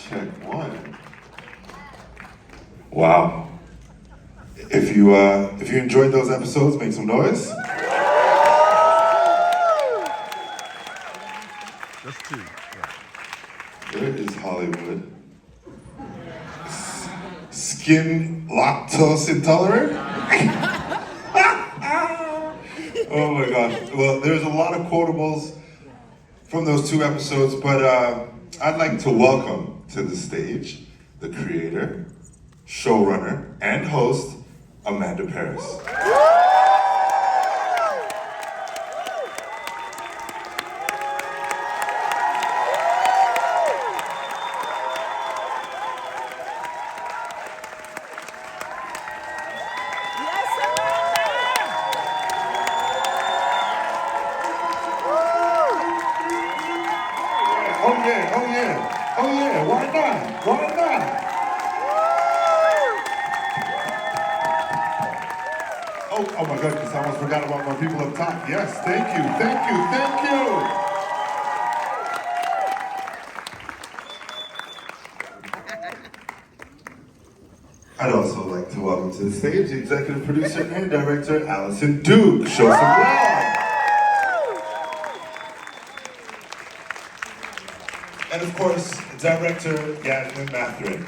Check one. Wow. If you enjoyed those episodes, make some noise. Just two. Where is Hollywood? Skin lactose intolerant? Oh my gosh. Well, there's a lot of quotables from those two episodes, but I'd like to welcome to the stage the creator, showrunner, and host, Amanda Paris. Oh yeah, why not? Why not? Oh my goodness, I almost forgot about my people up top. Yes, thank you. I'd also like to welcome to the stage the executive producer and director, Allison Duke. Show some love. And of course, director Yasmin Matherin.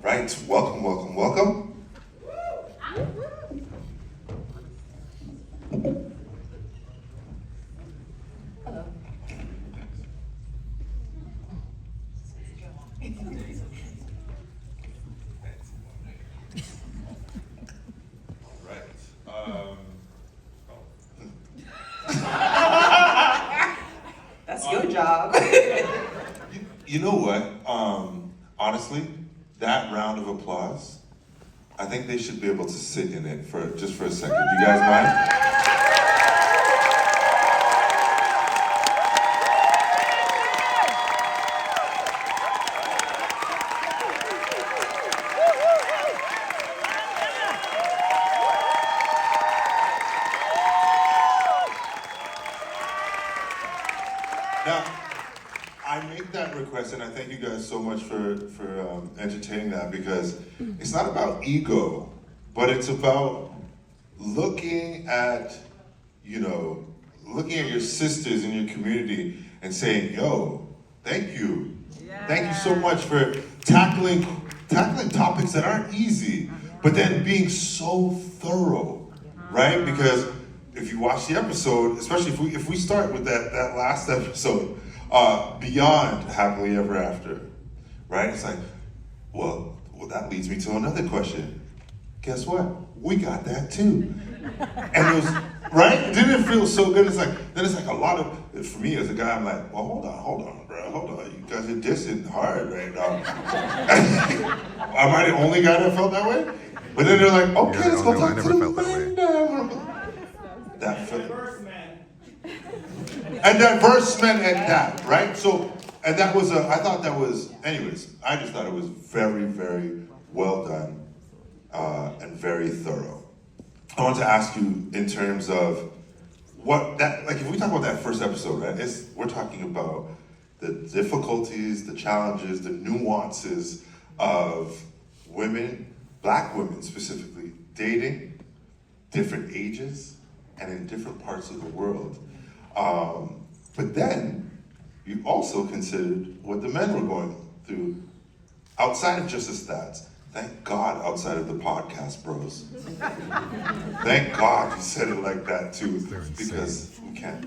Right, welcome. That's your job. You know what? Honestly, that round of applause, I think they should be able to sit in it for just for a second. Do you guys mind? Now, I make that request, and I thank you guys so much for entertaining that, because it's not about ego, but it's about looking at your sisters in your community and saying, "Yo, thank you, thank you so much for tackling topics that aren't easy, but then being so thorough, right?" Because if you watch the episode, especially if we start with that last episode, beyond happily ever after, right? It's like, well, that leads me to another question. Guess what? We got that too. And it was, right? Didn't it feel so good? It's like a lot of, for me as a guy, I'm like, well, hold on, bro, hold on. You guys are dissing hard right now. Am I the only guy that felt that way? But then they're like, okay, let's go talk to the men now. That felt, and diverse men at that, right? So, and that was I thought that was, anyways, I just thought it was very, very well done and very thorough. I want to ask you in terms of if we talk about that first episode, right? We're talking about the difficulties, the challenges, the nuances of women, black women specifically, dating, different ages, and in different parts of the world. But then you also considered what the men were going through outside of just the stats. Thank God, outside of the podcast, bros. Thank God you said it like that too, because we can't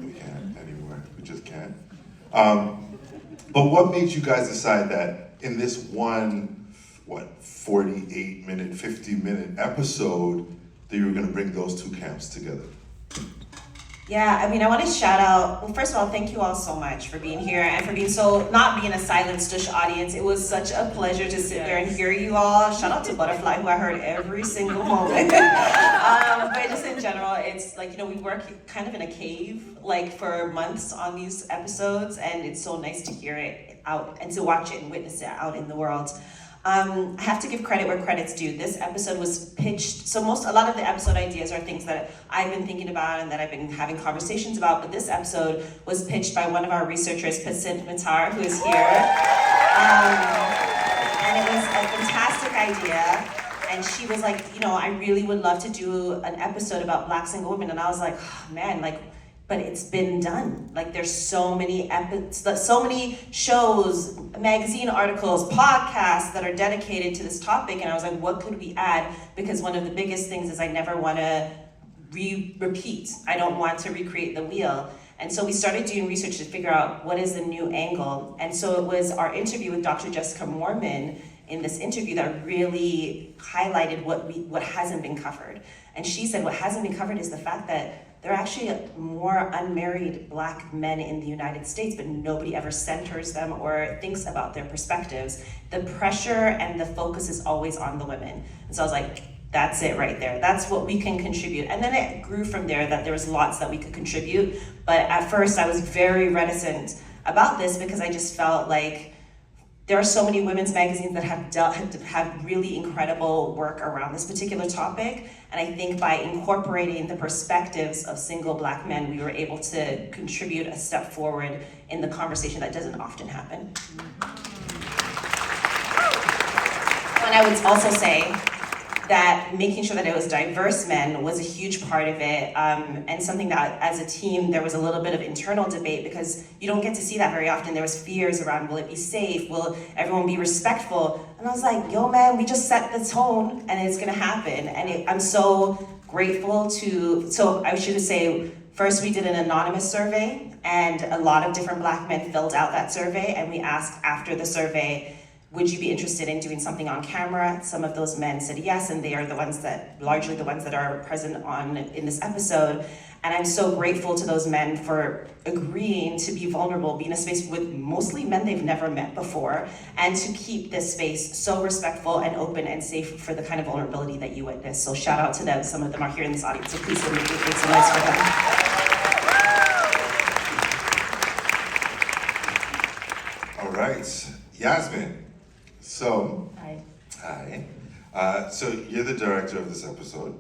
anymore. We just can't. But what made you guys decide that in this 48-minute, 50-minute episode that you were going to bring those two camps together? Yeah, I mean, I want to shout out. Well, first of all, thank you all so much for being here and for being so not being a silent stush audience. It was such a pleasure to sit there and hear you all. Shout out to Butterfly, who I heard every single moment. But just in general, it's like, we work kind of in a cave, like for months on these episodes, and it's so nice to hear it out and to watch it and witness it out in the world. I have to give credit where credit's due. This episode was pitched, so a lot of the episode ideas are things that I've been thinking about and that I've been having conversations about, but this episode was pitched by one of our researchers, Pasit Matar, who is here. And it was a fantastic idea. And she was like, I really would love to do an episode about Black single women. And I was like, oh, man, but it's been done. Like, there's so many so many shows, magazine articles, podcasts that are dedicated to this topic. And I was like, what could we add? Because one of the biggest things is I never want to repeat. I don't want to recreate the wheel. And so we started doing research to figure out what is the new angle. And so it was our interview with Dr. Jessica Mormon in this interview that really highlighted what hasn't been covered. And she said what hasn't been covered is the fact that there are actually more unmarried Black men in the United States, but nobody ever centers them or thinks about their perspectives. The pressure and the focus is always on the women. And so I was like, that's it right there. That's what we can contribute. And then it grew from there that there was lots that we could contribute. But at first I was very reticent about this because I just felt like there are so many women's magazines that have really incredible work around this particular topic. And I think by incorporating the perspectives of single Black men, we were able to contribute a step forward in the conversation that doesn't often happen. And I would also say that making sure that it was diverse men was a huge part of it, and something that as a team there was a little bit of internal debate because you don't get to see that very often. There was fears around, will it be safe, will everyone be respectful? And I was like, yo man, we just set the tone and it's gonna happen. And I'm so grateful so I should say, first we did an anonymous survey and a lot of different Black men filled out that survey, and we asked after the survey, would you be interested in doing something on camera? Some of those men said yes, and they are largely the ones that are present in this episode. And I'm so grateful to those men for agreeing to be vulnerable, be in a space with mostly men they've never met before, and to keep this space so respectful and open and safe for the kind of vulnerability that you witness. So shout out to them. Some of them are here in this audience, so please make some noise for them. All right, Yasmin. So, Hi. So you're the director of this episode,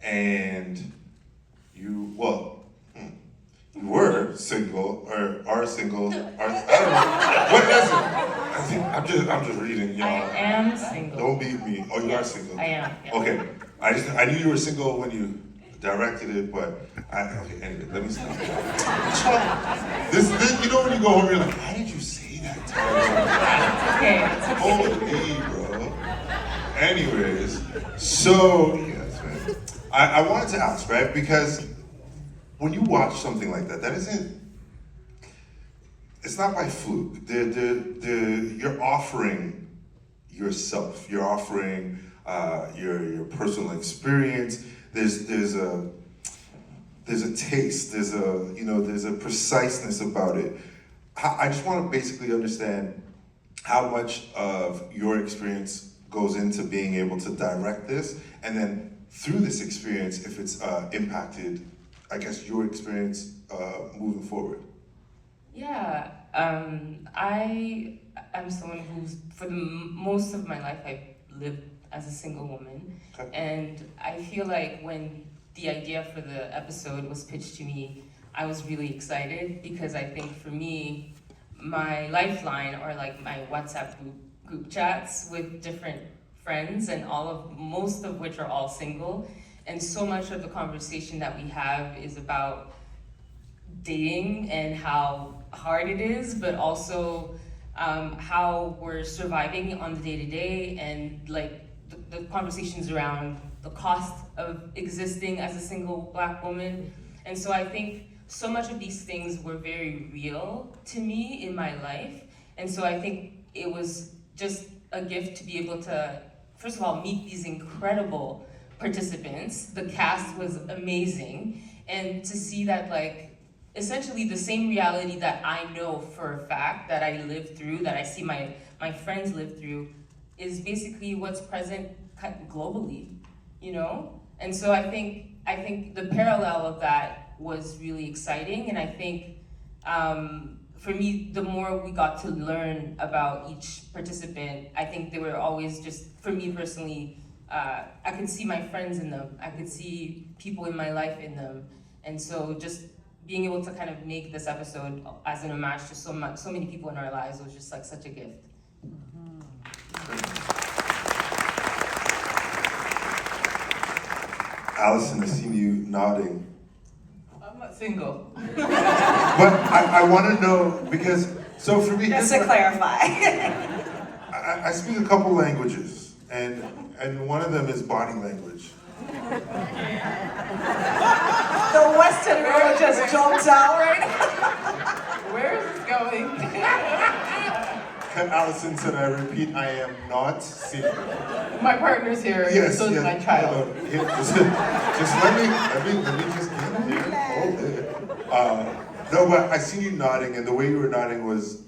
and you were single, or are single, I don't know, what is it? I'm just reading, y'all. I am single. Don't beat me. Oh, you are single? I am. Yeah. Okay, I knew you were single when you directed it, but okay, anyway, let me stop. This, when you go home, you're like, how did you say that? It's okay. Holy, bro. Anyways, so, yes, man. I wanted to ask, right, because when you watch something like that, it's not by fluke. You're offering yourself. You're offering your personal experience. There's a taste. There's a preciseness about it. I just want to basically understand how much of your experience goes into being able to direct this, and then through this experience, if it's impacted, I guess, your experience moving forward. Yeah, I am someone who's, for most of my life, I've lived as a single woman. Okay. And I feel like when the idea for the episode was pitched to me, I was really excited because I think for me, my lifeline are like my WhatsApp group chats with different friends, and most of which are all single. And so much of the conversation that we have is about dating and how hard it is, but also how we're surviving on the day-to-day, and like the conversations around the cost of existing as a single Black woman. And so I think so much of these things were very real to me in my life. And so I think it was just a gift to be able to, first of all, meet these incredible participants. The cast was amazing. And to see that, like, essentially the same reality that I know for a fact, that I live through, that I see my friends live through, is basically what's present globally, you know? And so I think the parallel of that was really exciting, and I think for me, the more we got to learn about each participant, I think they were always just, for me personally, I could see my friends in them. I could see people in my life in them. And so just being able to kind of make this episode as an homage to so many people in our lives was just like such a gift. Allison, I seen you nodding. I'm not single. But I want to know, because, so for me, Just to clarify. I speak a couple languages, and one of them is body language. The Western girl just jumped out right now. Where is this going? Allison said, I repeat, I am not single. My partner's here, Yes, so is yes. my child. Here, just let me just get here. Hold it. No, but I see you nodding, and the way you were nodding was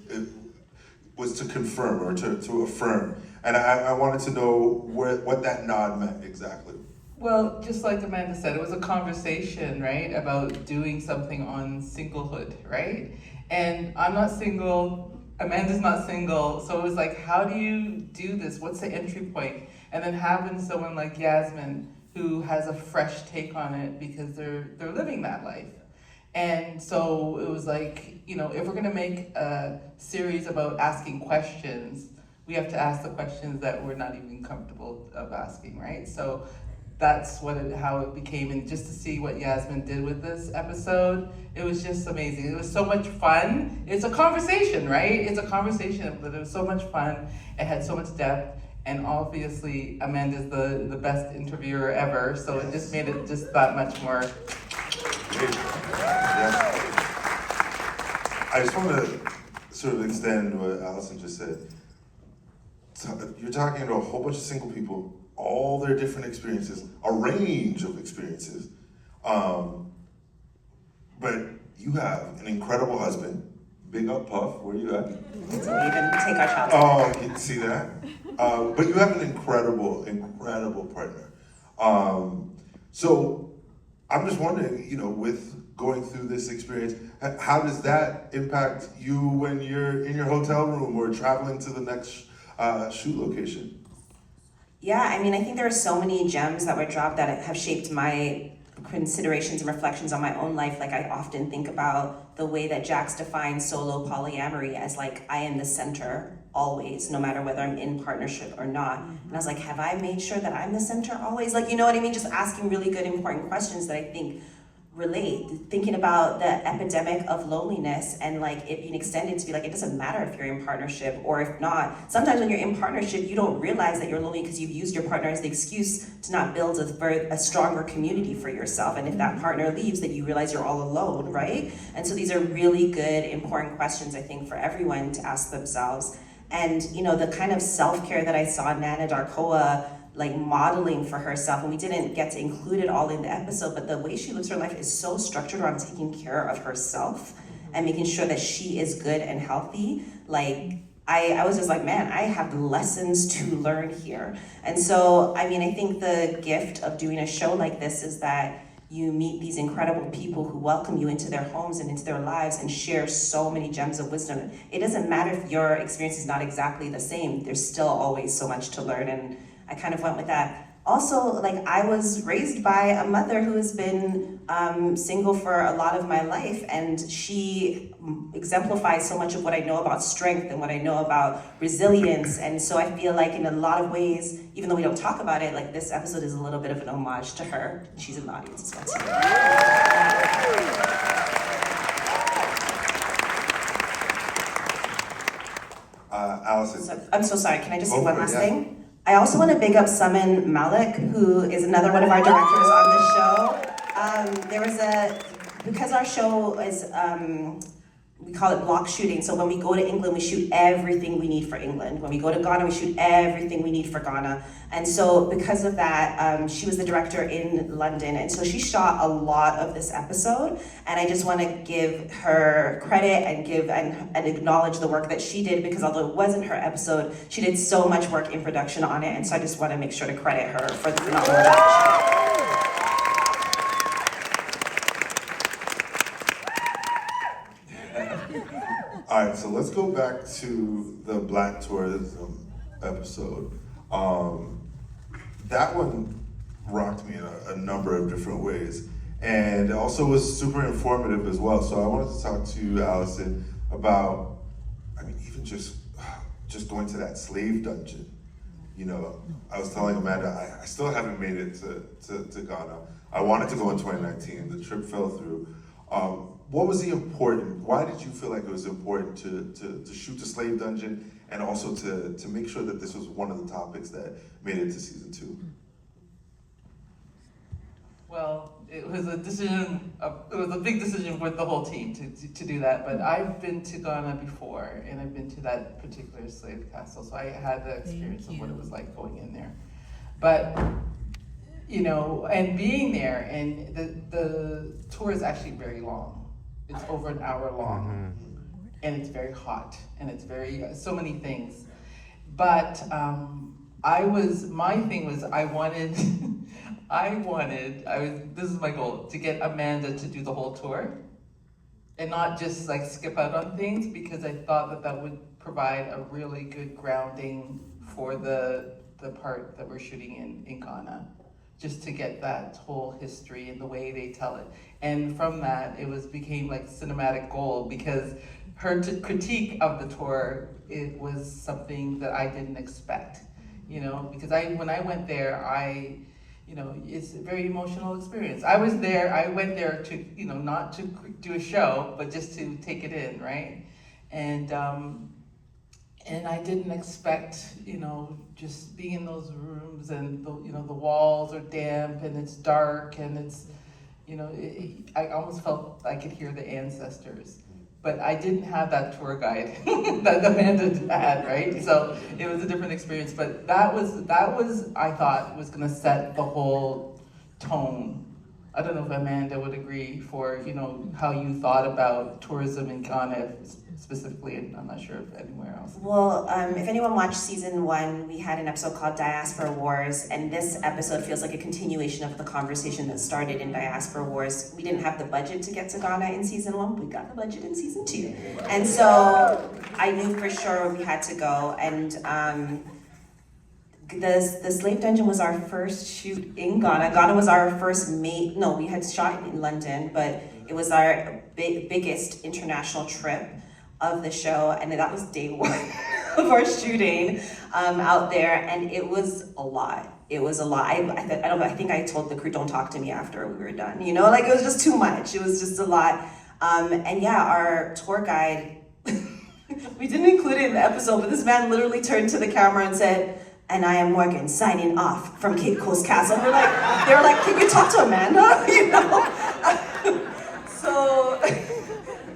to confirm or to affirm, and I wanted to know what that nod meant exactly. Well, just like Amanda said, it was a conversation, right, about doing something on singlehood, right? And I'm not single, Amanda's not single, so it was like, how do you do this? What's the entry point? And then having someone like Yasmin who has a fresh take on it because they're living that life. And so it was like, you know, if we're gonna make a series about asking questions, we have to ask the questions that we're not even comfortable of asking, right? So that's how it became, and just to see what Yasmin did with this episode, it was just amazing. It was so much fun. It's a conversation, right? It's a conversation, but it was so much fun. It had so much depth, and obviously Amanda's the best interviewer ever, so it just made it just that much more. Yeah. I just want to sort of extend what Allison just said. So you're talking to a whole bunch of single people, all their different experiences, a range of experiences. But you have an incredible husband. Big up, Puff. Where you at? Didn't even take our child. Oh, you can see that. But you have an incredible partner. So I'm just wondering, you know, with going through this experience, how does that impact you when you're in your hotel room or traveling to the next shoot location? Yeah, I mean, I think there are so many gems that were dropped that have shaped my considerations and reflections on my own life. Like, I often think about the way that Jax defines solo polyamory as like, I am the center always, no matter whether I'm in partnership or not. And I was like, have I made sure that I'm the center always? Like, you know what I mean? Just asking really good, important questions that I think relate. Thinking about the epidemic of loneliness, and like it being extended to be like, it doesn't matter if you're in partnership or if not. Sometimes when you're in partnership, you don't realize that you're lonely because you've used your partner as the excuse to not build a stronger community for yourself. And if that partner leaves, then you realize you're all alone, right? And so these are really good, important questions, I think, for everyone to ask themselves. And, you know, the kind of self-care that I saw Nana Darkoa like modeling for herself, and we didn't get to include it all in the episode, but the way she lives her life is so structured around taking care of herself and making sure that she is good and healthy. Like, I was just like, man, I have lessons to learn here. And so, I mean, I think the gift of doing a show like this is that you meet these incredible people who welcome you into their homes and into their lives and share so many gems of wisdom. It doesn't matter if your experience is not exactly the same, there's still always so much to learn, and I kind of went with that. Also, like, I was raised by a mother who has been single for a lot of my life, and she exemplifies so much of what I know about strength and what I know about resilience. And so I feel like in a lot of ways, even though we don't talk about it, like, this episode is a little bit of an homage to her. She's in the audience as well, too. Allison. I'm so sorry, can I just say one last Yeah. thing? I also want to big up Saman Malik, who is another one of our directors on the show. Because our show is we call it block shooting. So when we go to England, we shoot everything we need for England. When we go to Ghana, we shoot everything we need for Ghana. And so because of that, she was the director in London. And so she shot a lot of this episode. And I just want to give her credit and acknowledge the work that she did, because although it wasn't her episode, she did so much work in production on it. And so I just want to make sure to credit her for the phenomenal work that she did. All right, so let's go back to the Black tourism episode. That one rocked me in a number of different ways, and it also was super informative as well. So I wanted to talk to you, Allison, about, I mean, even just going to that slave dungeon. You know, I was telling Amanda, I still haven't made it to Ghana. I wanted to go in 2019, the trip fell through. What was why did you feel like it was important to shoot the slave dungeon, and also to make sure that this was one of the topics that made it to season 2? Well, it was a decision, it was a big decision with the whole team to do that, but I've been to Ghana before, and I've been to that particular slave castle, so I had the experience of what it was like going in there. But, you know, and being there, and the tour is actually very long. It's over an hour long, and it's very hot, and it's so many things. But my thing was, this is my goal, to get Amanda to do the whole tour, and not just like skip out on things, because I thought that would provide a really good grounding for the part that we're shooting in Ghana. Just to get that whole history and the way they tell it. And from that, became like cinematic gold, because her critique of the tour, it was something that I didn't expect, you know, because when I went there, it's a very emotional experience. I went there to, you know, not to do a show, but just to take it in, right? And I didn't expect, you know, just being in those rooms, and the walls are damp and it's dark, and it's, you know, I almost felt I could hear the ancestors. But I didn't have that tour guide that Amanda had, right? So it was a different experience. But that was I thought was gonna set the whole tone. I don't know if Amanda would agree for, you know, how you thought about tourism in Ghana specifically, and I'm not sure if anywhere else. Well, if anyone watched season 1, we had an episode called Diaspora Wars, and this episode feels like a continuation of the conversation that started in Diaspora Wars. We didn't have the budget to get to Ghana in season 1, we got the budget in season 2. And so I knew for sure we had to go, and the slave dungeon was our first shoot in Ghana. Ghana was our first we had shot in London, but it was our biggest international trip of the show, and that was day 1 of our shooting out there, and it was a lot. It was a lot. I think I told the crew, don't talk to me after we were done. You know, like it was just too much. It was just a lot. And yeah, our tour guide, we didn't include it in the episode, but this man literally turned to the camera and said, "And I am Morgan, signing off from Cape Coast Castle." They were like, "Can you talk to Amanda?" You know. So.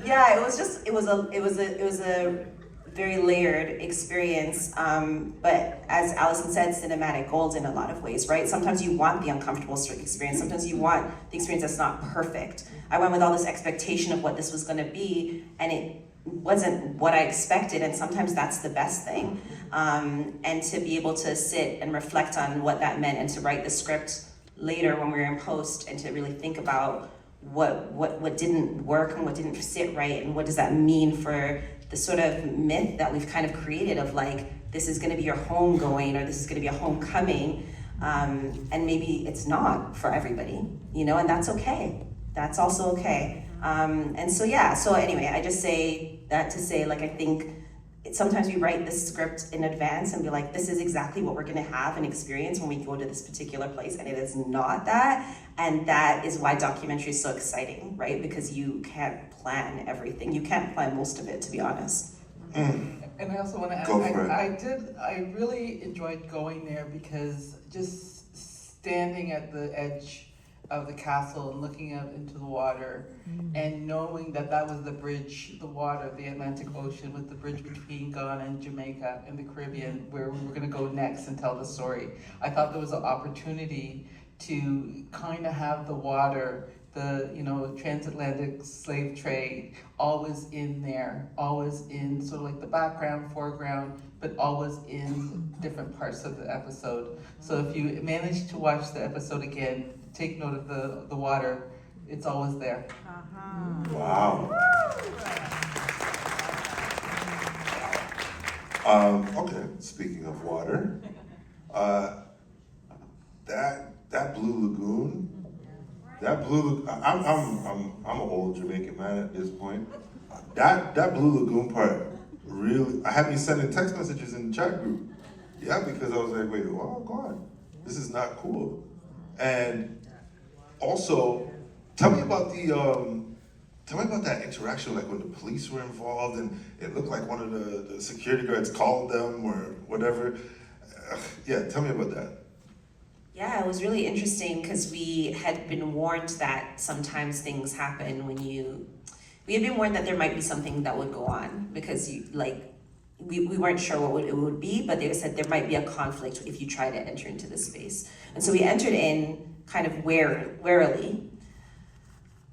Yeah, it was a very layered experience, but as Allison said, cinematic gold in a lot of ways, right? Sometimes you want the uncomfortable experience, sometimes you want the experience that's not perfect. I went with all this expectation of what this was gonna be, and it wasn't what I expected, and sometimes that's the best thing. And to be able to sit and reflect on what that meant, and to write the script later when we were in post, and to really think about what didn't work and what didn't sit right, and what does that mean for the sort of myth that we've kind of created of like, this is gonna be your homegoing, or this is gonna be a homecoming, and maybe it's not for everybody, you know, and that's okay. That's also okay. And so yeah, so anyway, I just say that to say, like, I think sometimes we write the script in advance and be like, this is exactly what we're gonna have and experience when we go to this particular place, and it is not that. And that is why documentary is so exciting, right? Because you can't plan everything. You can't plan most of it, to be honest. Mm. And I also want to add, Go for it. I really enjoyed going there, because just standing at the edge of the castle and looking out into the water and knowing that that was the bridge, the water, the Atlantic Ocean, with the bridge between Ghana and Jamaica and the Caribbean, where we were going to go next and tell the story. I thought there was an opportunity to kind of have the water, the transatlantic slave trade, always in there, always in sort of like the background, foreground, but always in different parts of the episode. So if you manage to watch the episode again, take note of the water. It's always there. Wow. Okay, speaking of water, that Blue Lagoon, I'm an old Jamaican man at this point. That Blue Lagoon part really, I had me sending text messages in the chat group. Yeah, because I was like, wait, oh God, this is not cool. And also, tell me about that interaction, like when the police were involved and it looked like one of the security guards called them or whatever. Yeah, tell me about that. Yeah, it was really interesting because we had been warned that sometimes things happen we had been warned that there might be something that would go on because we weren't sure what it would be, but they said there might be a conflict if you try to enter into this space. And so we entered in kind of warily.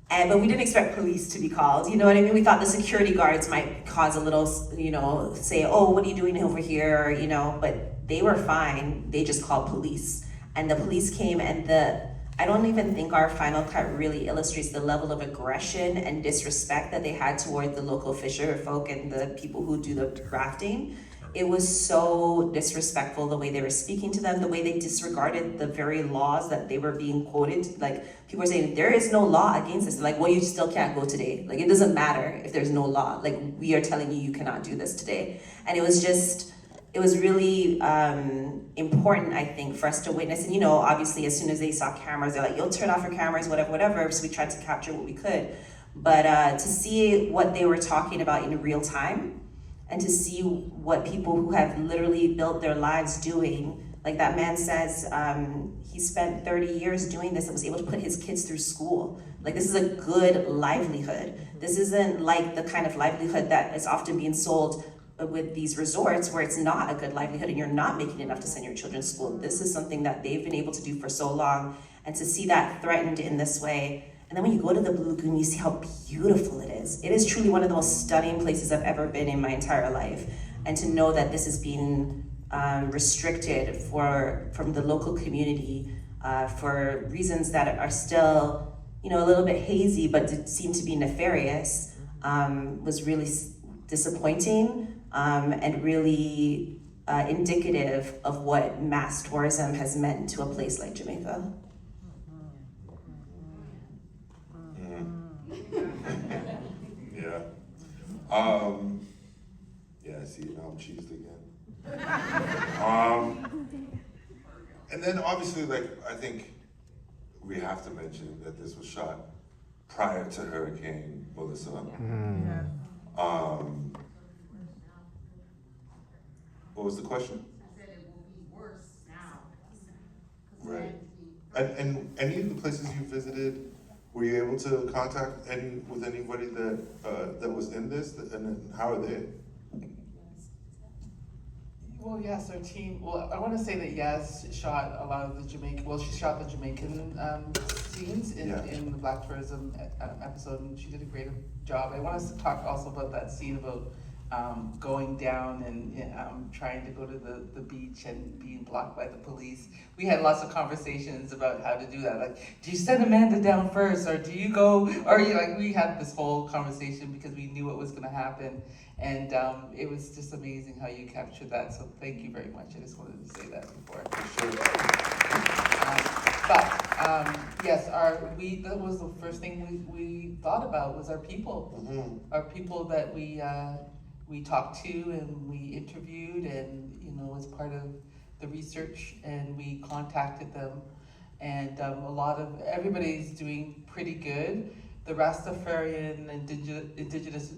But we didn't expect police to be called, you know what I mean? We thought the security guards might cause a little, say, oh, what are you doing over here, but they were fine. They just called police. And the police came and I don't even think our final cut really illustrates the level of aggression and disrespect that they had toward the local fisher folk and the people who do the rafting. It was so disrespectful the way they were speaking to them, the way they disregarded the very laws that they were being quoted. Like, people were saying, there is no law against this. Like, well, you still can't go today. Like, it doesn't matter if there's no law. Like, we are telling you cannot do this today. And it was really important, I think, for us to witness. And, obviously, as soon as they saw cameras, they're like, you'll turn off your cameras, whatever. So we tried to capture what we could. But to see what they were talking about in real time, and to see what people who have literally built their lives doing, like that man says, he spent 30 years doing this and was able to put his kids through school. Like, this is a good livelihood. This isn't like the kind of livelihood that is often being sold with these resorts where it's not a good livelihood and you're not making enough to send your children to school. This is something that they've been able to do for so long, and to see that threatened in this way. And then when you go to the Blue Lagoon, you see how beautiful it is. It is truly one of the most stunning places I've ever been in my entire life. And to know that this is being restricted from the local community for reasons that are still, a little bit hazy, but seem to be nefarious, was really disappointing and really indicative of what mass tourism has meant to a place like Jamaica. Yeah. Yeah, see, now I'm cheesed again. And then obviously, I think we have to mention that this was shot prior to Hurricane Melissa. What was the question? I said it will be worse now. Right. And any of the places you visited, were you able to contact with anybody that was in this, and then how are they? Well, yes, our team, I want to say that Yaz shot a lot of the she shot the Jamaican scenes in the Black Tourism episode, and she did a great job. I want us to talk also about that scene about going down and trying to go to the beach and being blocked by the police. We had lots of conversations about how to do that. Like, do you send Amanda down first, or do you go, we had this whole conversation because we knew what was going to happen. And it was just amazing how you captured that. So thank you very much. I just wanted to say that before. Yes, that was the first thing we thought about was our people. Mm-hmm. Our people that we talked to and we interviewed and, as part of the research, and we contacted them. And everybody's doing pretty good. The Rastafarian indigenous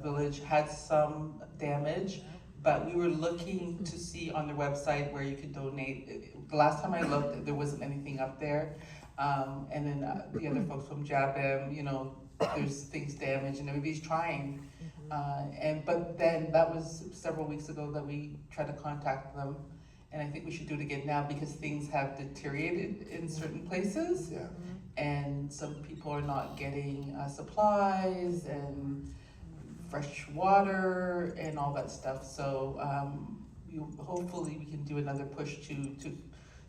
village had some damage, but we were looking to see on their website where you could donate. The last time I looked, there wasn't anything up there. And then the other folks from JABM, you know, there's things damaged and everybody's trying. But then that was several weeks ago that we tried to contact them. And I think we should do it again now because things have deteriorated in certain places. Yeah. And some people are not getting supplies and fresh water and all that stuff. So hopefully we can do another push to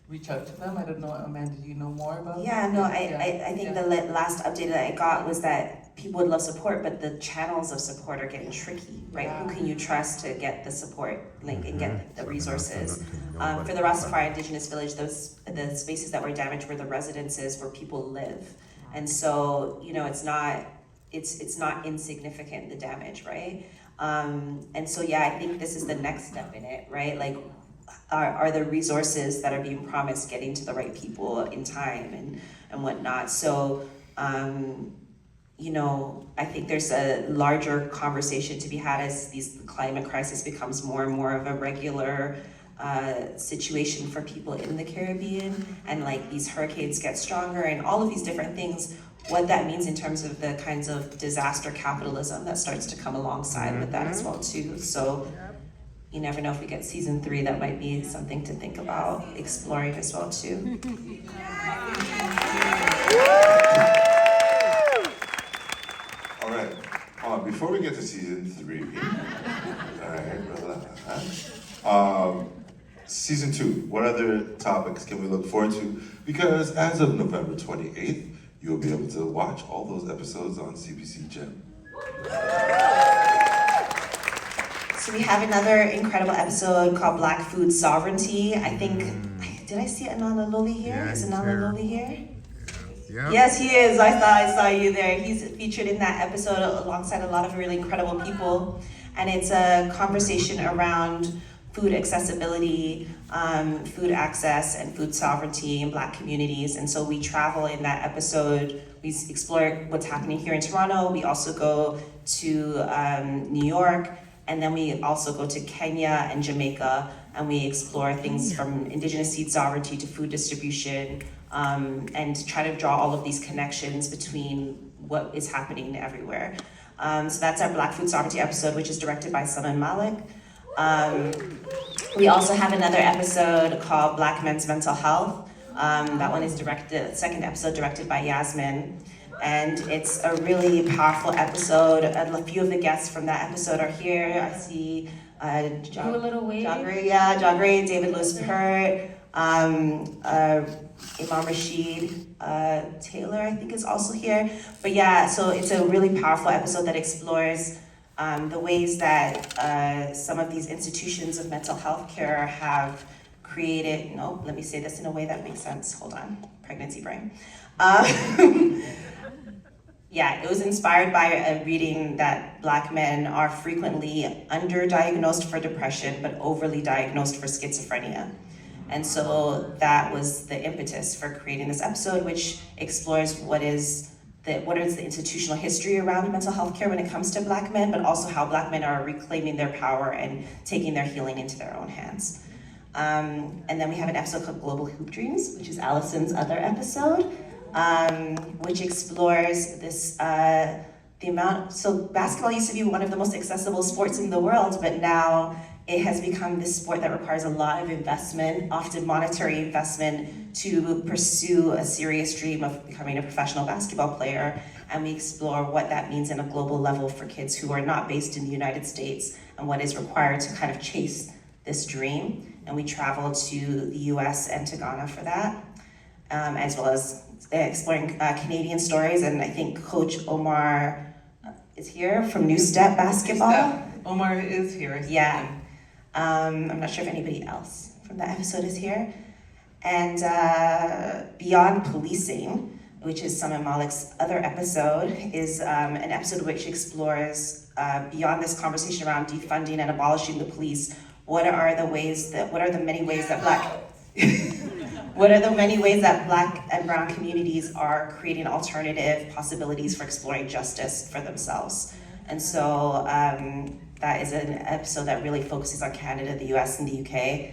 reach out to them. I don't know, Amanda, do you know more about Yeah, that? no, I think the last update that I got was that people would love support, but the channels of support are getting tricky, right? Yeah. Who can you trust to get the support link and get the resources? For the Rastafari Indigenous Village, the spaces that were damaged were the residences where people live. And so, you know, it's not insignificant, the damage, right? And so, yeah, I think this is the next step in it, right? Like, are the resources that are being promised getting to the right people in time and whatnot? So, you know, I think there's a larger conversation to be had as the climate crisis becomes more and more of a regular situation for people in the Caribbean, and like these hurricanes get stronger and all of these different things, what that means in terms of the kinds of disaster capitalism that starts to come alongside with that as well too. So you never know, if we get season 3, that might be something to think about exploring as well too. All right. Before we get to season 3, all right, season 2, what other topics can we look forward to? Because as of November 28th, you'll be able to watch all those episodes on CBC Gem. So we have another incredible episode called Black Food Sovereignty. I think, did I see Ananda Loli here? Yeah, Is he's Ananda here. Loli here? Yeah. Yes, he is. I thought I saw you there. He's featured in that episode alongside a lot of really incredible people. And it's a conversation around food accessibility, food access, and food sovereignty in Black communities. And so we travel in that episode. We explore what's happening here in Toronto. We also go to New York. And then we also go to Kenya and Jamaica, and we explore things from Indigenous seed sovereignty to food distribution, and try to draw all of these connections between what is happening everywhere. So that's our Black Food Sovereignty episode, which is directed by Saman Malik. We also have another episode called Black Men's Mental Health. That one is the second episode directed by Yasmin. And it's a really powerful episode. A few of the guests from that episode are here. I see Do a little wave. John Gray, David Lewis Pert, Imam Rashid Taylor, I think, is also here. But yeah, so it's a really powerful episode that explores the ways that some of these institutions of mental health care have created, let me say this in a way that makes sense. Hold on, pregnancy brain. Yeah, it was inspired by a reading that Black men are frequently underdiagnosed for depression, but overly diagnosed for schizophrenia. And so that was the impetus for creating this episode, which explores what is the institutional history around mental health care when it comes to Black men, but also how Black men are reclaiming their power and taking their healing into their own hands. And then we have an episode called Global Hoop Dreams, which is Allison's other episode, which explores this, so basketball used to be one of the most accessible sports in the world, but now it has become this sport that requires a lot of investment, often monetary investment, to pursue a serious dream of becoming a professional basketball player. And we explore what that means in a global level for kids who are not based in the United States and what is required to kind of chase this dream. And we travel to the US and to Ghana for that, as well as exploring Canadian stories. And I think Coach Omar is here from New Step Basketball. Omar is here. I see Yeah. him. I'm not sure if anybody else from that episode is here. And Beyond Policing, which is Saman Malik's other episode, is an episode which explores beyond this conversation around defunding and abolishing the police. What are the many ways that Black and Brown communities are creating alternative possibilities for exploring justice for themselves? And so that is an episode that really focuses on Canada, the US, and the UK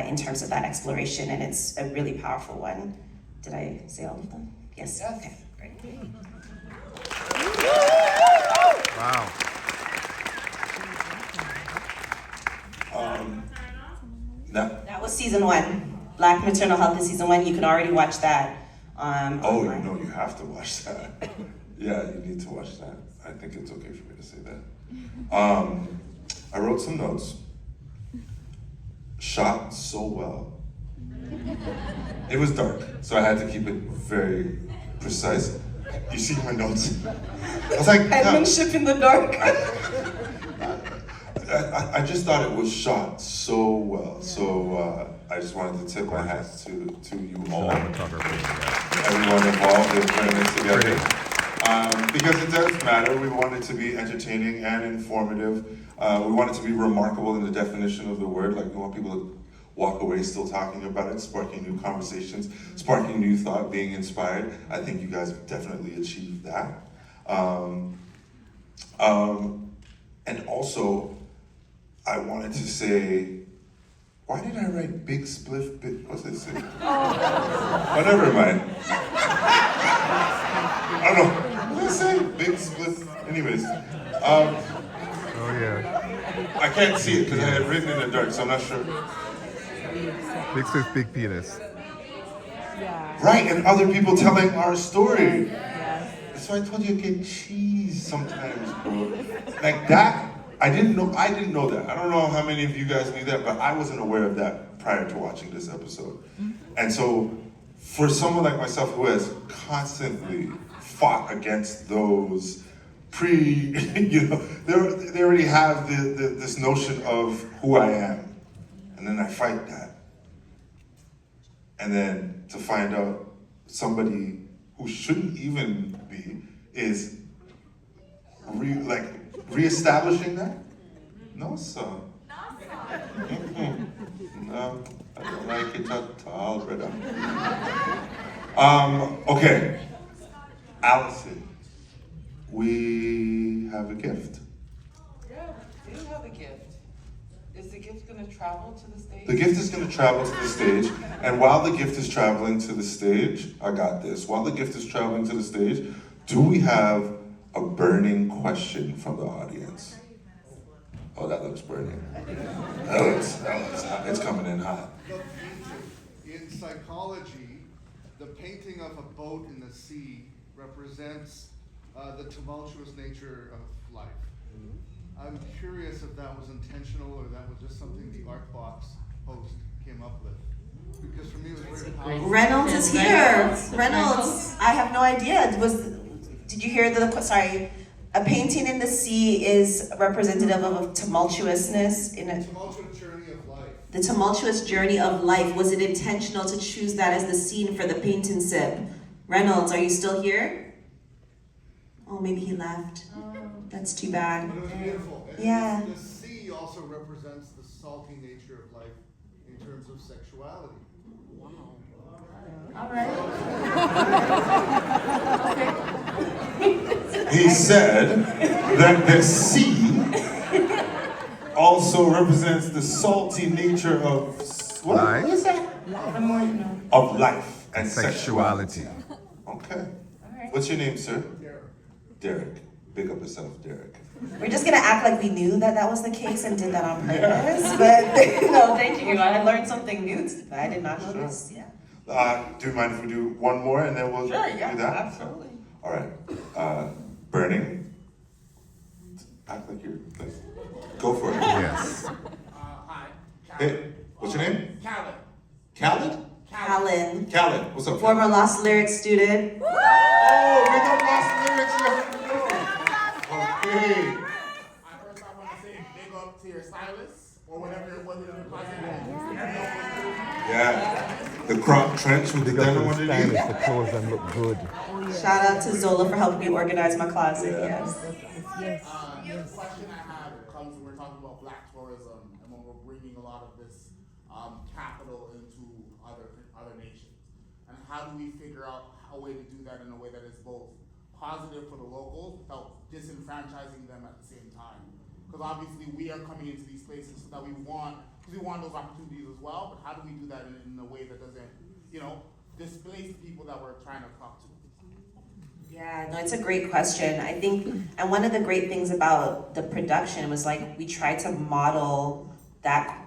in terms of that exploration, and it's a really powerful one. Did I say all of them? Yes. Yes. Okay, great. Wow. That was season 1. Black Maternal Health is season 1. You can already watch that. Oh, online. you have to watch that. Yeah, you need to watch that. I think it's okay for me to say that. I wrote some notes. Shot so well. It was dark, so I had to keep it very precise. You see my notes? I was like, no. Penmanship in the dark. I just thought it was shot so well. So I just wanted to tip my hat to you all, everyone involved in putting this together. Because it does matter. We want it to be entertaining and informative. We want it to be remarkable in the definition of the word. Like, we want people to walk away still talking about it, sparking new conversations, sparking new thought, being inspired. I think you guys definitely achieved that. And also, I wanted to say, why did I write big spliff, what's it say? Oh, never mind. I don't know. What did I say? Big spliff. Anyways. Oh yeah. I can't see it because I had written in the dark, so I'm not sure. Big sis, big penis. Right, and other people telling our story. So I told you I get cheese sometimes, bro. Like that, I didn't know that. I don't know how many of you guys knew that, but I wasn't aware of that prior to watching this episode. And so for someone like myself who has constantly fought against those they already have this notion of who I am. And then I fight that. And then to find out somebody who shouldn't even be is reestablishing that? No, sir. No, I don't like it at all, brother. Okay. Allison, we have a gift. Yeah, we do have a gift. Is the gift gonna travel to the stage? The gift is going to travel to the stage, and while the gift is traveling to the stage, I got this. While the gift is traveling to the stage, do we have a burning question from the audience? Oh, that looks burning. That looks hot. It's coming in hot. In psychology, the painting of a boat in the sea represents the tumultuous nature of life. I'm curious if that was intentional or that was just something the Artbox host came up with. Because for me, it was very powerful. Reynolds is here. Reynolds, I have no idea. Did you hear sorry, a painting in the sea is representative of tumultuousness in a Tumultuous journey of life. the tumultuous journey of life. Was it intentional to choose that as the scene for the paint and sip? Reynolds, are you still here? Oh, maybe he left. That's too bad. But it was beautiful. And Yeah. the sea also represents the salty nature of life in terms of sexuality. He said that the sea also represents the salty nature of Life. what is that? Of life and sexuality. Sexuality. Okay. What's your name, sir? Derek. Big up yourself, Derek. We're just gonna act like we knew that was the case and did that on purpose, but no, thank you. I learned something new. I did not know this. Yeah. Do you mind if we do one more and then we'll do that? absolutely. All right. Burning. Act like you're. Go for it. Yes. Hi. Hey, what's your name? Khaled. Khaled? Alan, Khaled. What's up? former Lost Lyrics student. Oh, big up Lost Lyrics. Okay. I first I want to say big up to your stylist or whatever it was in your closet. Yeah. The crop trench with the Big up denim to the underneath. stylist, the clothes them look good. Shout out to Zola for helping me organize my closet. Yeah. Yes. The question I had comes when we're talking about black tourism and when we're bringing a lot of this capital into other nations. And how do we figure out a way to do that in a way that is both positive for the locals without disenfranchising them at the same time? Because obviously we are coming into these places that we want those opportunities as well, but how do we do that in a way that doesn't, displace the people that we're trying to talk to? Yeah, no, it's a great question. I think, and one of the great things about the production was like we tried to model that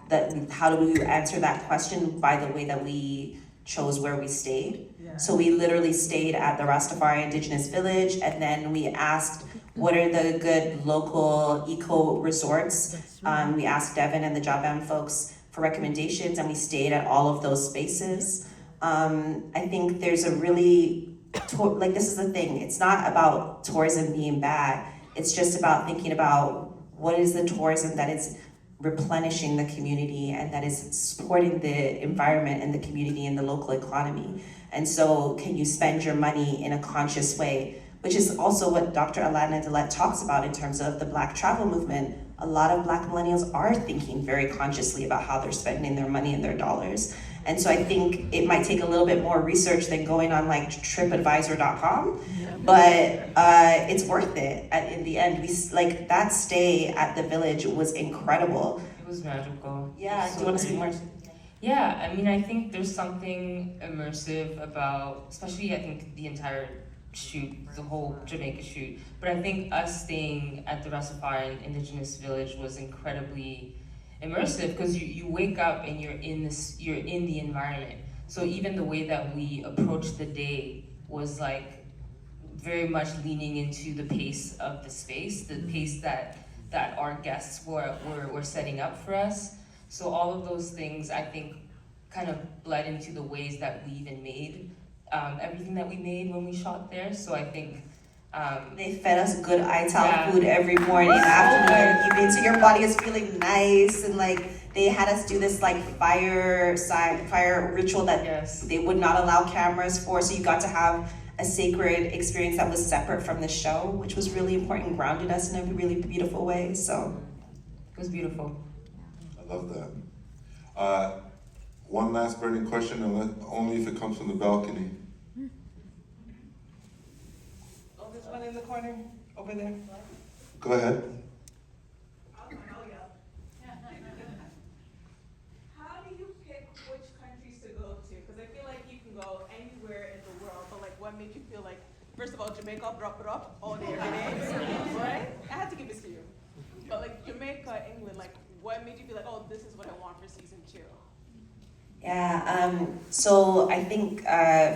how do we answer that question by the way that we chose where we stayed. So we literally stayed at the Rastafari Indigenous Village, and then we asked what are the good local eco resorts. We asked Devin and the Jabam folks for recommendations, and we stayed at all of those spaces. I think there's a really like this is the thing, it's not about tourism being bad, it's just about thinking about what is the tourism that is replenishing the community and that is supporting the environment and the community and the local economy. And so can you spend your money in a conscious way, which is also what Dr. Alana Delet talks about in terms of the Black travel movement. A lot of Black millennials are thinking very consciously about how they're spending their money and their dollars. And so I think it might take a little bit more research than going on like tripadvisor.com, but it's worth it in the end. Like that stay at the village was incredible. It was magical. Yeah, do you want to speak more? Yeah, I mean, I think there's something immersive about, especially I think the entire shoot, the whole Jamaica shoot, but I think us staying at the Rastafarian Indigenous Village was incredibly immersive because you wake up and you're in the environment. So even the way that we approached the day was like very much leaning into the pace of the space, the pace that our guests were setting up for us. So all of those things I think kind of bled into the ways that we even made everything that we made when we shot there. So I think they fed us good ITAL Yeah. food every morning, afternoon, and evening, so your body is feeling nice. And like they had us do this like fire ritual that Yes. they would not allow cameras for, so you got to have a sacred experience that was separate from the show, which was really important and grounded us in a really beautiful way. So it was beautiful. I love that. One last burning question, only if it comes from the balcony. Oh, there's one in the corner over there. Go ahead. How do you pick which countries to go to? Because I feel like you can go anywhere in the world, but like what made you feel like, first of all, Jamaica, drop it off all day, every day, right? I had to give this to you. But like Jamaica, England, like what made you feel like, oh, this is what I want for season 2? yeah, so I think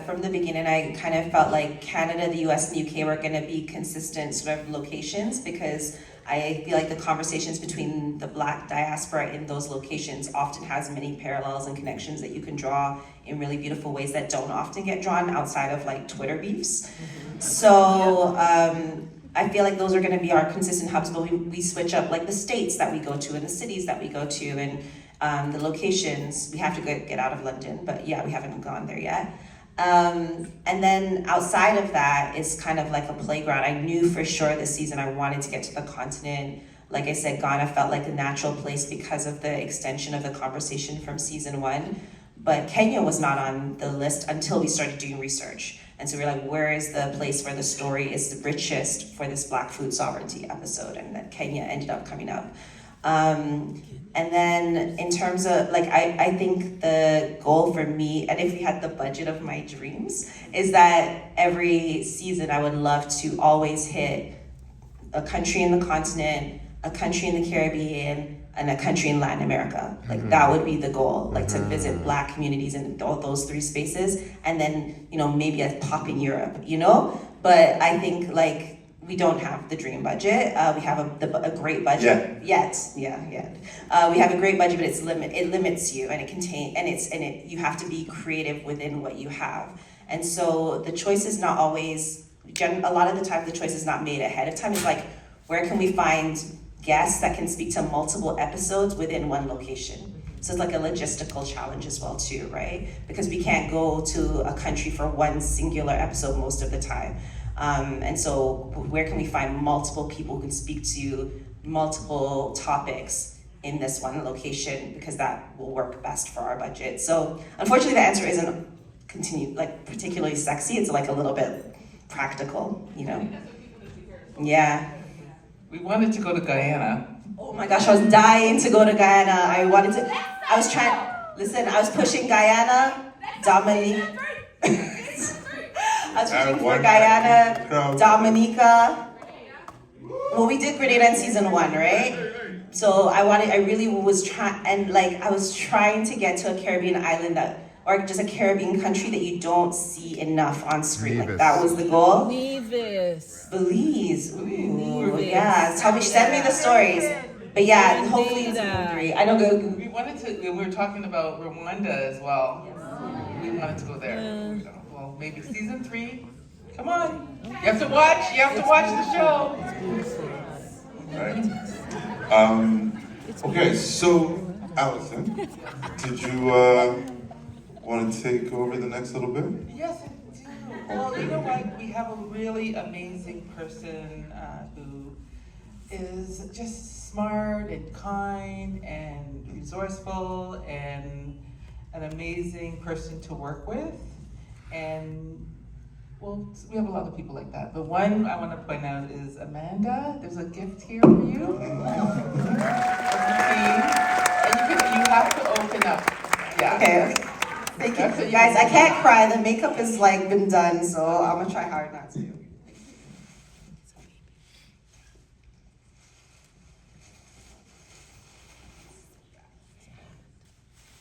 from the beginning I kind of felt like Canada, the US, and the UK were going to be consistent sort of locations, because I feel like the conversations between the Black diaspora in those locations often has many parallels and connections that you can draw in really beautiful ways that don't often get drawn outside of like Twitter beefs. So I feel like those are going to be our consistent hubs, but we switch up like the states that we go to and the cities that we go to, and the locations. We have to get out of London, but yeah, we haven't gone there yet. And then outside of that is kind of like a playground. I knew for sure this season I wanted to get to the continent. Like I said, Ghana felt like a natural place because of the extension of the conversation from season 1. But Kenya was not on the list until we started doing research. And so we were like, where is the place where the story is the richest for this Black food sovereignty episode? And then Kenya ended up coming up. And then in terms of, like, I think the goal for me, and if we had the budget of my dreams, is that every season I would love to always hit a country in the continent, a country in the Caribbean, and a country in Latin America. Like that would be the goal, like to visit Black communities in all those 3 spaces, and then, you know, maybe a pop in Europe, you know? But I think like we don't have the dream budget. We have a great budget. Yet. We have a great budget, but it limits you, and you have to be creative within what you have. And so the choice is not always, a lot of the time the choice is not made ahead of time. It's like, where can we find guests that can speak to multiple episodes within one location? So it's like a logistical challenge as well too, right? Because we can't go to a country for one singular episode most of the time. And so where can we find multiple people who can speak to multiple topics in this one location, because that will work best for our budget. So unfortunately the answer isn't particularly sexy. It's like a little bit practical, you know? Yeah. We wanted to go to Guyana. Oh my gosh, I was dying to go to Guyana. I was pushing Guyana, Dominique. I was rooting for one Guyana, crowd. Dominica. Well, we did Grenada in season 1, right? So I really was trying to get to a Caribbean island or just a Caribbean country that you don't see enough on screen. Like, that was the goal. Nevis. Belize. Ooh, yeah. Tell me, send me the stories. But yeah, hopefully it's season 3. I know. We wanted to. We were talking about Rwanda as well. We wanted to go there. Well, maybe season 3. Come on. You have to watch. You have to watch the show. Right. Okay, so Allison, did you want to take over the next little bit? Yes, I do. Well, you know what? We have a really amazing person who is just smart and kind and resourceful and an amazing person to work with. And well, we have a lot of people like that. But one I want to point out is Amanda. There's a gift here for you. And you have to open up. Yeah. Okay. Thank you. Guys, I can't cry. The makeup is like been done, so I'm gonna try hard not to.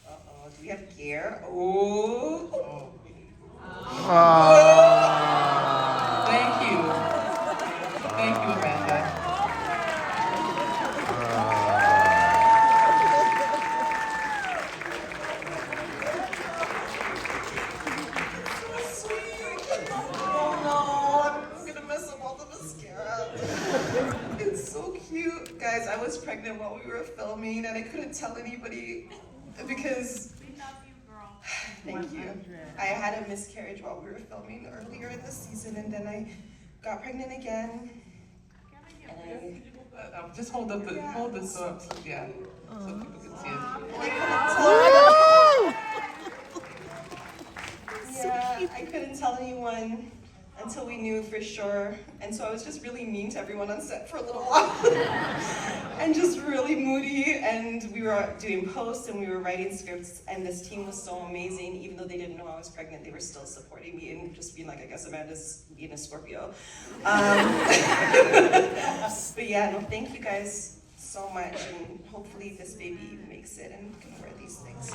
Uh-oh, do we have gear? Oh. Thank you. Thank you, Amanda. Oh no, I'm gonna mess up all the mascara. It's so cute. Guys, I was pregnant while we were filming and I couldn't tell anybody because We love you, girl. thank you. I had a miscarriage while we were filming earlier in the season and then I got pregnant again. And Just hold up the this up, so yeah, so people can see it. I couldn't tell anyone until we knew for sure. And so I was just really mean to everyone on set for a little while. And just really moody. And we were doing posts and we were writing scripts. And this team was so amazing. Even though they didn't know I was pregnant, they were still supporting me and just being like, I guess Amanda's being a Scorpio. But yeah, no, thank you guys so much. And hopefully this baby makes it and can wear these things.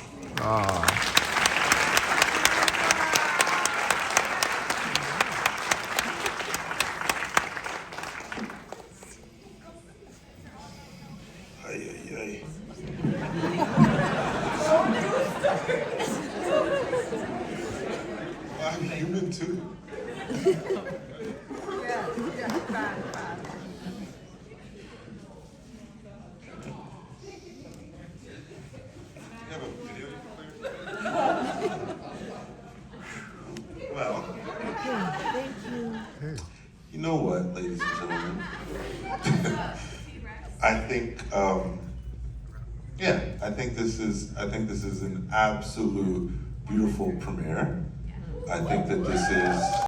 Ay, ay, ay. I'm human too. You have a video player? Well, you know what, ladies and gentlemen? I think, I think this is an absolute beautiful premiere. I think that this is